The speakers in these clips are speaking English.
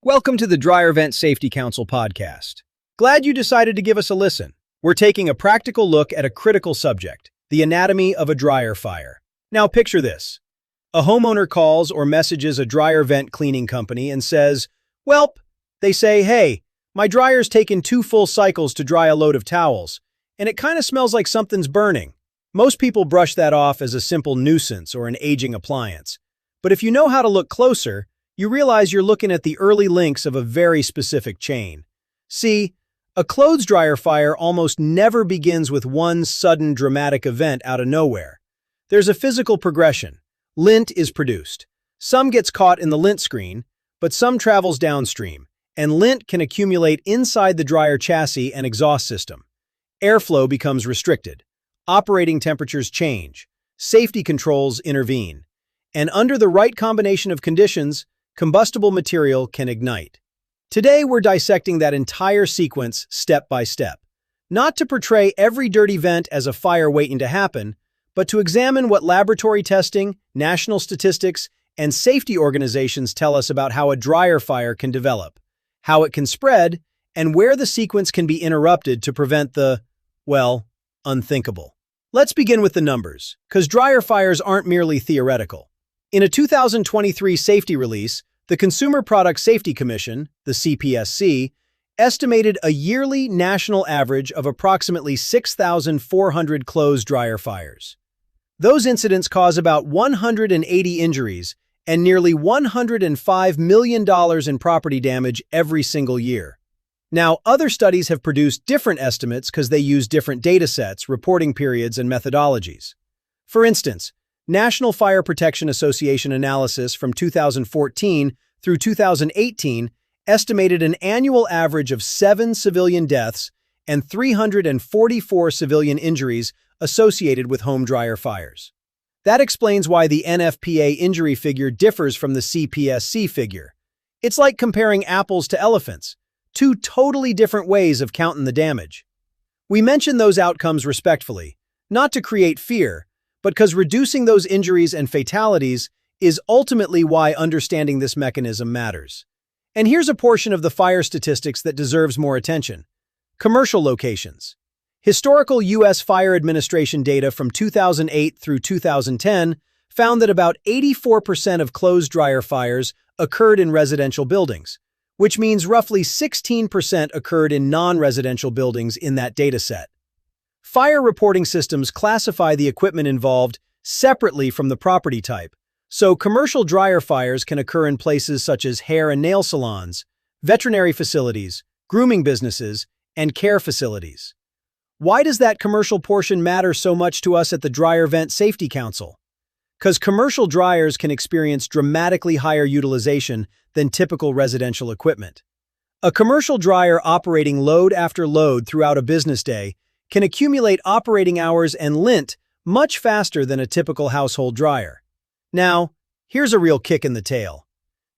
Welcome to the Dryer Vent Safety Council podcast. Glad you decided to give us a listen. We're taking a practical look at a critical subject, the anatomy of a dryer fire. Now picture this. A homeowner calls or messages a dryer vent cleaning company and says, "Welp," they say, "Hey, my dryer's taken 2 full cycles to dry a load of towels, and it kind of smells like something's burning." Most people brush that off as a simple nuisance or an aging appliance. But if you know how to look closer, you realize you're looking at the early links of a very specific chain. See, a clothes dryer fire almost never begins with one sudden dramatic event out of nowhere. There's a physical progression. Lint is produced. Some gets caught in the lint screen, but some travels downstream, and lint can accumulate inside the dryer chassis and exhaust system. Airflow becomes restricted. Operating temperatures change. Safety controls intervene. And under the right combination of conditions, combustible material can ignite. Today, we're dissecting that entire sequence step by step, not to portray every dirty vent as a fire waiting to happen, but to examine what laboratory testing, national statistics, and safety organizations tell us about how a dryer fire can develop, how it can spread, and where the sequence can be interrupted to prevent the, well, unthinkable. Let's begin with the numbers, because dryer fires aren't merely theoretical. In a 2023 safety release, the Consumer Product Safety Commission, the CPSC, estimated a yearly national average of approximately 6,400 clothes dryer fires. Those incidents cause about 180 injuries and nearly $105 million in property damage every single year. Now, other studies have produced different estimates because they use different data sets, reporting periods, and methodologies. For instance, National Fire Protection Association analysis from 2014 through 2018 estimated an annual average of 7 civilian deaths and 344 civilian injuries associated with home dryer fires. That explains why the NFPA injury figure differs from the CPSC figure. It's like comparing apples to elephants, 2 totally different ways of counting the damage. We mention those outcomes respectfully, not to create fear, but because reducing those injuries and fatalities is ultimately why understanding this mechanism matters. And here's a portion of the fire statistics that deserves more attention. Commercial locations. Historical U.S. Fire Administration data from 2008 through 2010 found that about 84% of clothes dryer fires occurred in residential buildings, which means roughly 16% occurred in non-residential buildings in that data set. Fire reporting systems classify the equipment involved separately from the property type, so commercial dryer fires can occur in places such as hair and nail salons, veterinary facilities, grooming businesses, and care facilities. Why does that commercial portion matter so much to us at the Dryer Vent Safety Council? Because commercial dryers can experience dramatically higher utilization than typical residential equipment. A commercial dryer operating load after load throughout a business day can accumulate operating hours and lint much faster than a typical household dryer. Now, here's a real kick in the tail.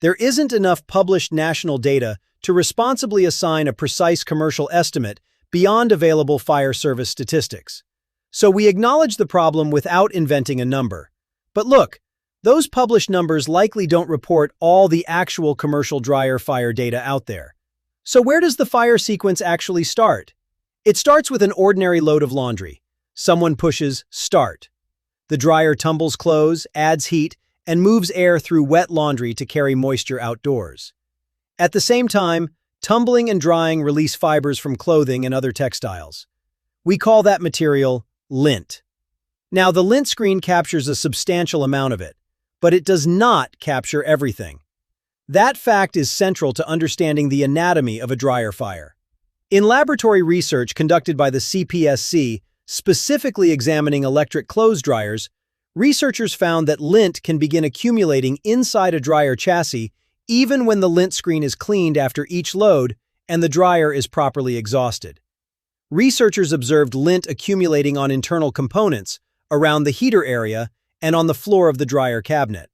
There isn't enough published national data to responsibly assign a precise commercial estimate beyond available fire service statistics. So we acknowledge the problem without inventing a number. But look, those published numbers likely don't report all the actual commercial dryer fire data out there. So where does the fire sequence actually start? It starts with an ordinary load of laundry. Someone pushes start. The dryer tumbles clothes, adds heat, and moves air through wet laundry to carry moisture outdoors. At the same time, tumbling and drying release fibers from clothing and other textiles. We call that material lint. Now, the lint screen captures a substantial amount of it, but it does not capture everything. That fact is central to understanding the anatomy of a dryer fire. In laboratory research conducted by the CPSC, specifically examining electric clothes dryers, researchers found that lint can begin accumulating inside a dryer chassis even when the lint screen is cleaned after each load and the dryer is properly exhausted. Researchers observed lint accumulating on internal components, around the heater area, and on the floor of the dryer cabinet.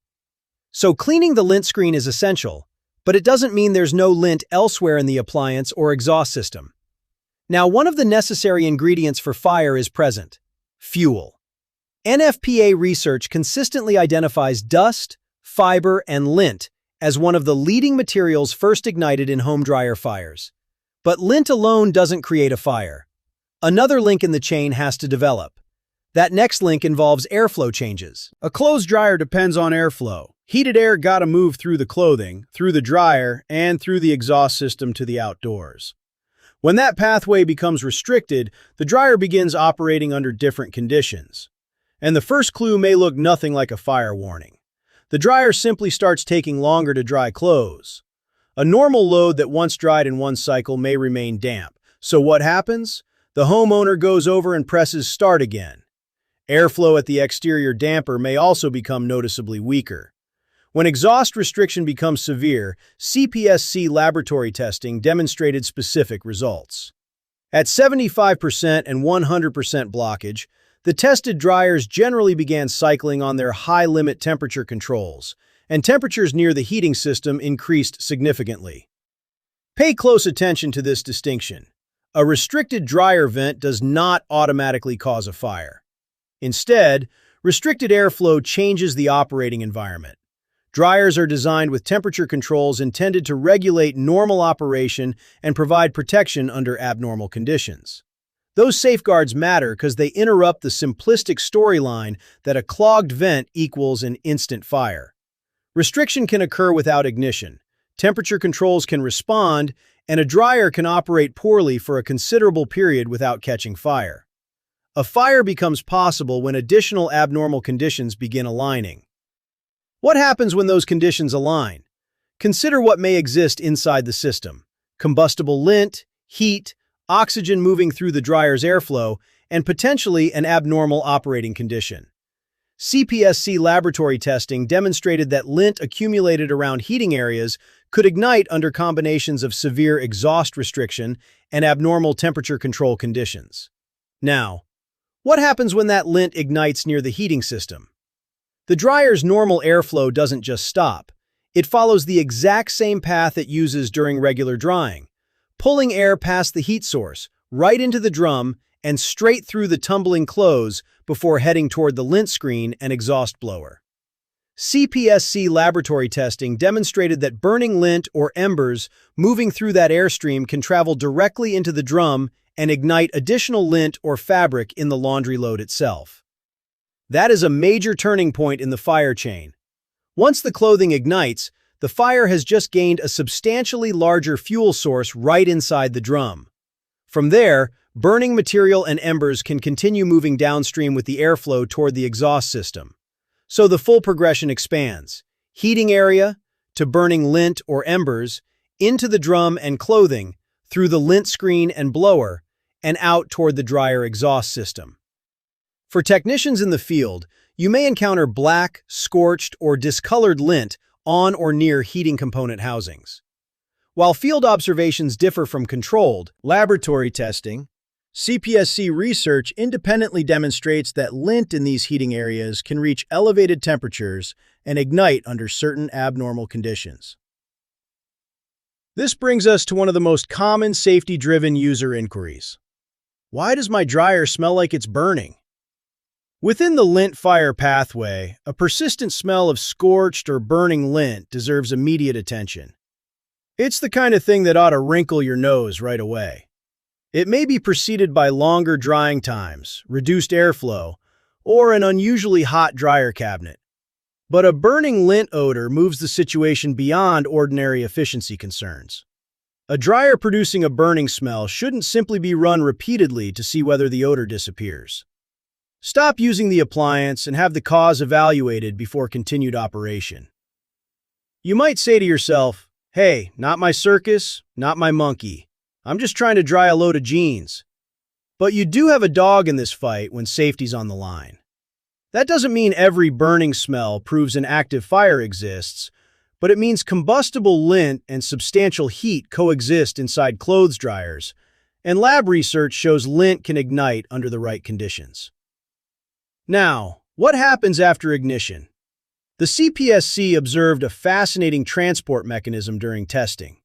So cleaning the lint screen is essential, but it doesn't mean there's no lint elsewhere in the appliance or exhaust system. Now, one of the necessary ingredients for fire is present: fuel. NFPA research consistently identifies dust, fiber, and lint as one of the leading materials first ignited in home dryer fires. But lint alone doesn't create a fire. Another link in the chain has to develop. That next link involves airflow changes. A clothes dryer depends on airflow. Heated air gotta move through the clothing, through the dryer, and through the exhaust system to the outdoors. When that pathway becomes restricted, the dryer begins operating under different conditions. And the first clue may look nothing like a fire warning. The dryer simply starts taking longer to dry clothes. A normal load that once dried in one cycle may remain damp. So what happens? The homeowner goes over and presses start again. Airflow at the exterior damper may also become noticeably weaker. When exhaust restriction becomes severe, CPSC laboratory testing demonstrated specific results. At 75% and 100% blockage, the tested dryers generally began cycling on their high-limit temperature controls, and temperatures near the heating system increased significantly. Pay close attention to this distinction. A restricted dryer vent does not automatically cause a fire. Instead, restricted airflow changes the operating environment. Dryers are designed with temperature controls intended to regulate normal operation and provide protection under abnormal conditions. Those safeguards matter because they interrupt the simplistic storyline that a clogged vent equals an instant fire. Restriction can occur without ignition. Temperature controls can respond, and a dryer can operate poorly for a considerable period without catching fire. A fire becomes possible when additional abnormal conditions begin aligning. What happens when those conditions align? Consider what may exist inside the system: combustible lint, heat, oxygen moving through the dryer's airflow, and potentially an abnormal operating condition. CPSC laboratory testing demonstrated that lint accumulated around heating areas could ignite under combinations of severe exhaust restriction and abnormal temperature control conditions. Now, what happens when that lint ignites near the heating system? The dryer's normal airflow doesn't just stop. It follows the exact same path it uses during regular drying, pulling air past the heat source, right into the drum, and straight through the tumbling clothes before heading toward the lint screen and exhaust blower. CPSC laboratory testing demonstrated that burning lint or embers moving through that airstream can travel directly into the drum and ignite additional lint or fabric in the laundry load itself. That is a major turning point in the fire chain. Once the clothing ignites, the fire has just gained a substantially larger fuel source right inside the drum. From there, burning material and embers can continue moving downstream with the airflow toward the exhaust system. So the full progression expands: heating area, to burning lint or embers, into the drum and clothing, through the lint screen and blower, and out toward the dryer exhaust system. For technicians in the field, you may encounter black, scorched, or discolored lint on or near heating component housings. While field observations differ from controlled laboratory testing, CPSC research independently demonstrates that lint in these heating areas can reach elevated temperatures and ignite under certain abnormal conditions. This brings us to one of the most common safety-driven user inquiries. Why does my dryer smell like it's burning? Within the lint fire pathway, a persistent smell of scorched or burning lint deserves immediate attention. It's the kind of thing that ought to wrinkle your nose right away. It may be preceded by longer drying times, reduced airflow, or an unusually hot dryer cabinet. But a burning lint odor moves the situation beyond ordinary efficiency concerns. A dryer producing a burning smell shouldn't simply be run repeatedly to see whether the odor disappears. Stop using the appliance and have the cause evaluated before continued operation. You might say to yourself, "Hey, not my circus, not my monkey. I'm just trying to dry a load of jeans." But you do have a dog in this fight when safety's on the line. That doesn't mean every burning smell proves an active fire exists, but it means combustible lint and substantial heat coexist inside clothes dryers, and lab research shows lint can ignite under the right conditions. Now, what happens after ignition? The CPSC observed a fascinating transport mechanism during testing.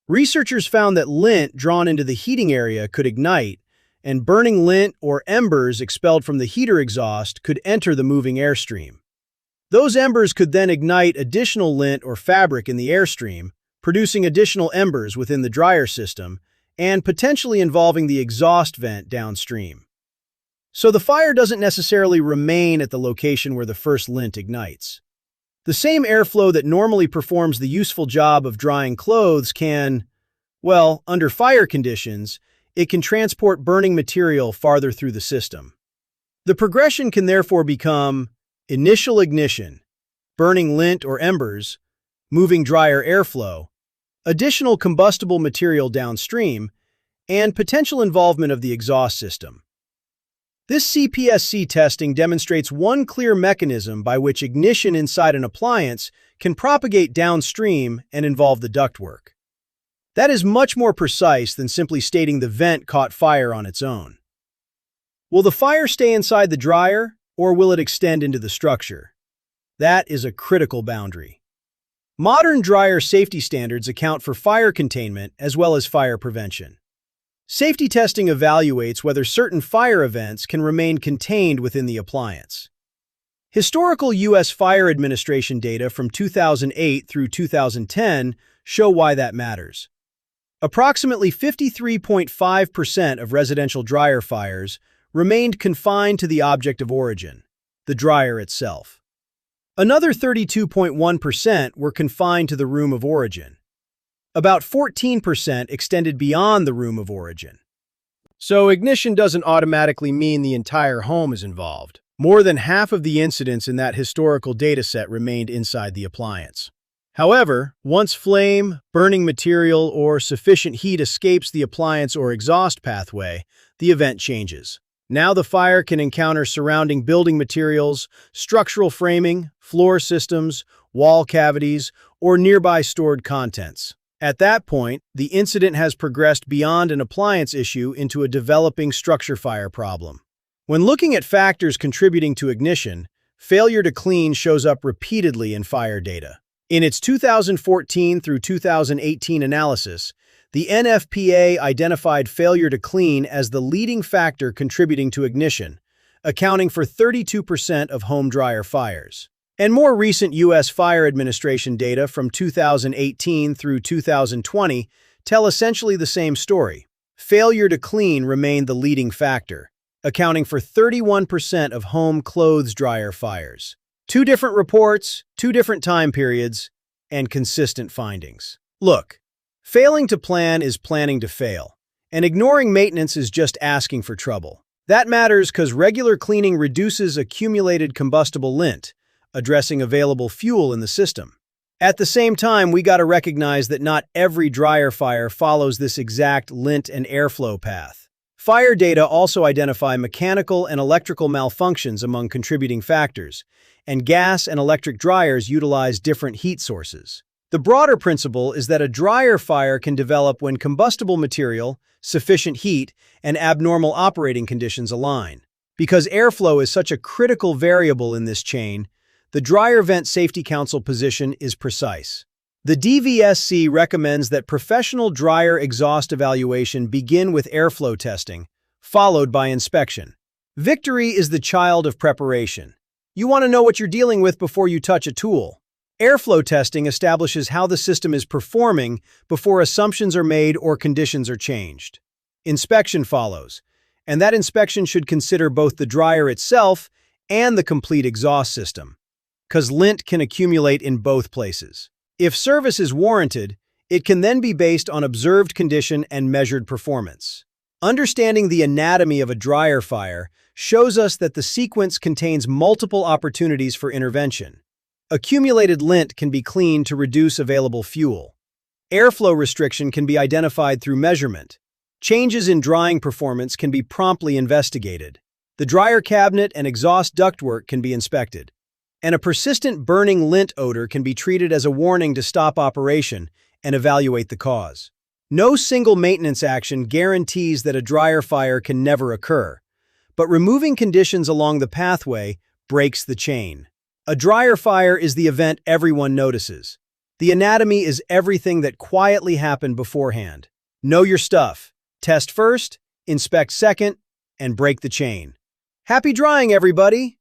Researchers found that lint drawn into the heating area could ignite, and burning lint or embers expelled from the heater exhaust could enter the moving airstream. Those embers could then ignite additional lint or fabric in the airstream, producing additional embers within the dryer system and potentially involving the exhaust vent downstream. So the fire doesn't necessarily remain at the location where the first lint ignites. The same airflow that normally performs the useful job of drying clothes can, well, under fire conditions, it can transport burning material farther through the system. The progression can therefore become initial ignition, burning lint or embers, moving dryer airflow, additional combustible material downstream, and potential involvement of the exhaust system. This CPSC testing demonstrates one clear mechanism by which ignition inside an appliance can propagate downstream and involve the ductwork. That is much more precise than simply stating the vent caught fire on its own. Will the fire stay inside the dryer, or will it extend into the structure? That is a critical boundary. Modern dryer safety standards account for fire containment as well as fire prevention. Safety testing evaluates whether certain fire events can remain contained within the appliance. Historical U.S. Fire Administration data from 2008 through 2010 show why that matters. Approximately 53.5% of residential dryer fires remained confined to the object of origin, the dryer itself. Another 32.1% were confined to the room of origin. About 14% extended beyond the room of origin. So ignition doesn't automatically mean the entire home is involved. More than half of the incidents in that historical dataset remained inside the appliance. However, once flame, burning material, or sufficient heat escapes the appliance or exhaust pathway, the event changes. Now the fire can encounter surrounding building materials, structural framing, floor systems, wall cavities, or nearby stored contents. At that point, the incident has progressed beyond an appliance issue into a developing structure fire problem. When looking at factors contributing to ignition, failure to clean shows up repeatedly in fire data. In its 2014 through 2018 analysis, the NFPA identified failure to clean as the leading factor contributing to ignition, accounting for 32% of home dryer fires. And more recent U.S. Fire Administration data from 2018 through 2020 tell essentially the same story. Failure to clean remained the leading factor, accounting for 31% of home clothes dryer fires. Two different reports, two different time periods, and consistent findings. Look, failing to plan is planning to fail, and ignoring maintenance is just asking for trouble. That matters because regular cleaning reduces accumulated combustible lint, addressing available fuel in the system. At the same time, we gotta recognize that not every dryer fire follows this exact lint and airflow path. Fire data also identify mechanical and electrical malfunctions among contributing factors, and gas and electric dryers utilize different heat sources. The broader principle is that a dryer fire can develop when combustible material, sufficient heat, and abnormal operating conditions align. Because airflow is such a critical variable in this chain, the Dryer Vent Safety Council position is precise. The DVSC recommends that professional dryer exhaust evaluation begin with airflow testing, followed by inspection. Victory is the child of preparation. You want to know what you're dealing with before you touch a tool. Airflow testing establishes how the system is performing before assumptions are made or conditions are changed. Inspection follows, and that inspection should consider both the dryer itself and the complete exhaust system, because lint can accumulate in both places. If service is warranted, it can then be based on observed condition and measured performance. Understanding the anatomy of a dryer fire shows us that the sequence contains multiple opportunities for intervention. Accumulated lint can be cleaned to reduce available fuel. Airflow restriction can be identified through measurement. Changes in drying performance can be promptly investigated. The dryer cabinet and exhaust ductwork can be inspected. And a persistent burning lint odor can be treated as a warning to stop operation and evaluate the cause. No single maintenance action guarantees that a dryer fire can never occur, but removing conditions along the pathway breaks the chain. A dryer fire is the event everyone notices. The anatomy is everything that quietly happened beforehand. Know your stuff. Test first, inspect second, and break the chain. Happy drying, everybody!